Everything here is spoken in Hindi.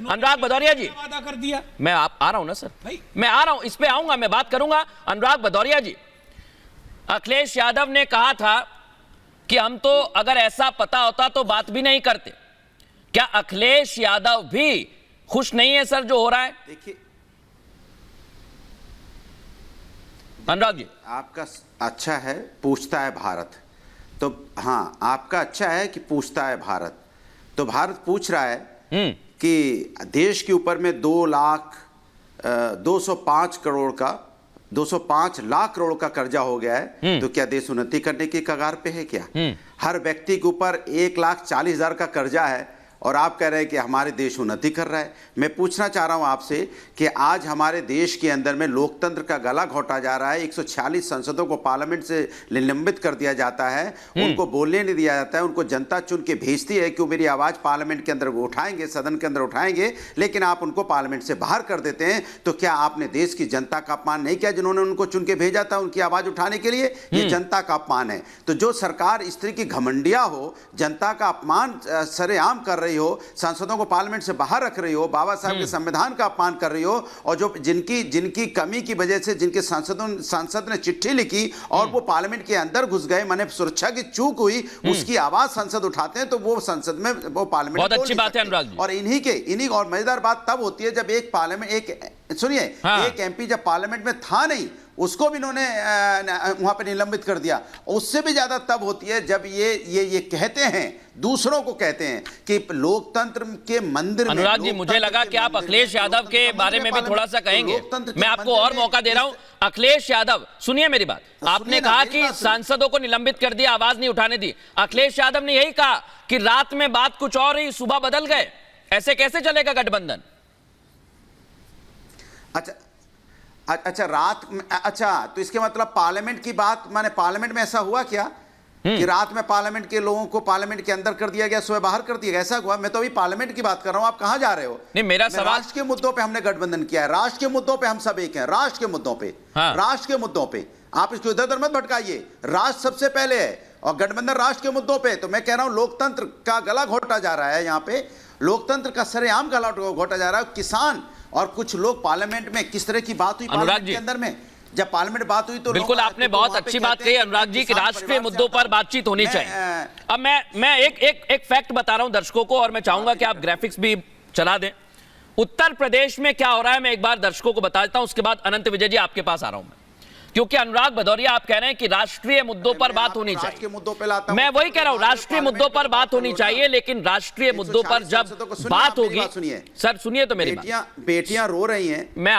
अनुराग भदौरिया जी, वादा कर दिया। मैं आ रहा हूं ना सर भाई। मैं आ रहा हूं, इस पे आऊंगा, मैं बात करूंगा। अनुराग भदौरिया जी, अखिलेश यादव ने कहा था कि हम तो अगर ऐसा पता होता तो बात भी नहीं करते। क्या अखिलेश यादव भी खुश नहीं है सर जो हो रहा है? देखिए, अनुराग जी, आपका अच्छा है पूछता है भारत, तो हाँ आपका अच्छा है कि पूछता है भारत। तो भारत पूछ रहा है कि देश के ऊपर में 205 लाख करोड़ का कर्जा हो गया है, तो क्या देश उन्नति करने की कगार पे है क्या? हर व्यक्ति के ऊपर 1,40,000 का कर्जा है और आप कह रहे हैं कि हमारे देश उन्नति कर रहा है। मैं पूछना चाह रहा हूं आपसे कि आज हमारे देश के अंदर में लोकतंत्र का गला घोटा जा रहा है। 146 सांसदों को पार्लियामेंट से निलंबित कर दिया जाता है, उनको बोलने नहीं दिया जाता है, उनको जनता चुन के भेजती है कि वो मेरी आवाज़ पार्लियामेंट के अंदर उठाएंगे, सदन के अंदर उठाएंगे, लेकिन आप उनको पार्लियामेंट से बाहर कर देते हैं। तो क्या आपने देश की जनता का अपमान नहीं किया जिन्होंने उनको चुन के भेजा था उनकी आवाज़ उठाने के लिए? ये जनता का अपमान है। तो जो सरकार इस तरह की घमंडिया हो, जनता का अपमान सरेआम कर रही हो, सांसदों को पार्लियामेंट से बाहर रख रही हो, बाबा साहब के संविधान का अपमान कर रही हो, और जो जिनकी कमी की वजह से जिनके सांसद ने चिट्ठी लिखी और वो पार्लियामेंट के अंदर घुस गए, माने सुरक्षा की चूक हुई, उसकी आवाज संसद उठाते हैं तो वो संसद में वो पार्लियामेंट बहुत अच्छी बात है अनुराग जी। और इन्हीं और मजेदार बात तब होती है जब एक एमपी जब पार्लियामेंट में था नहीं, उसको भी इन्होंने वहां पे निलंबित कर दिया। उससे भी ज्यादा तब होती है जब ये कहते हैं, दूसरों को कहते हैं कि लोकतंत्र के मंदिर में। अनुराग जी, मुझे लगा कि आप अखिलेश यादव के बारे में भी थोड़ा सा कहेंगे, मैं आपको और मौका दे रहा हूं। अखिलेश यादव, सुनिए मेरी बात, आपने कहा कि सांसदों को निलंबित कर दिया, आवाज नहीं उठाने दी। अखिलेश यादव ने यही कहा कि रात में बात कुछ और रही, सुबह बदल गए। ऐसे कैसे चलेगा गठबंधन? अच्छा रात में, अच्छा तो इसके मतलब पार्लियामेंट की बात, माने पार्लियामेंट में ऐसा हुआ क्या कि रात में पार्लियामेंट के लोगों को पार्लियामेंट के अंदर कर दिया गया, सुबह बाहर कर दिया गया? ऐसा हुआ? मैं तो अभी पार्लियामेंट की बात कर रहा हूं, आप कहां जा रहे हो? नहीं, मेरा सवाल राष्ट्र के मुद्दों पे हमने गठबंधन किया है, राष्ट्र के मुद्दों पे हम सब एक हैं, राष्ट्र के मुद्दों पे। राष्ट्र के मुद्दों पे आप इसको इधर उधर मत भटकाइए, राष्ट्र सबसे पहले है और गठबंधन राष्ट्र के मुद्दों पे। तो मैं कह रहा हूं लोकतंत्र का गला घोटा जा रहा है, यहाँ पे लोकतंत्र का सरेआम गला घोटा जा रहा है। किसान और कुछ लोग पार्लियामेंट में किस तरह की बात हुई पार्लियामेंट के अंदर में, जब पार्लियामेंट बात हुई तो बिल्कुल आपने बहुत अच्छी बात कही अनुराग जी कि राष्ट्रीय मुद्दों पर बातचीत होनी चाहिए। अब मैं एक फैक्ट बता रहा हूं दर्शकों को और मैं चाहूंगा कि आप ग्राफिक्स भी चला दें। उत्तर प्रदेश में क्या हो रहा है मैं एक बार दर्शकों को बता देता हूं, उसके बाद अनंत विजय जी आपके पास आ रहा हूं मैं, क्योंकि अनुराग भदौरिया आप कह रहे हैं कि राष्ट्रीय मुद्दों पर बात होनी चाहिए। मैं वही कह रहा हूं, राष्ट्रीय मुद्दों पर बात होनी चाहिए, लेकिन राष्ट्रीय मुद्दों पर जब बात होगी, सर सुनिए तो मेरी बात, बेटियां रो रही हैं। मैं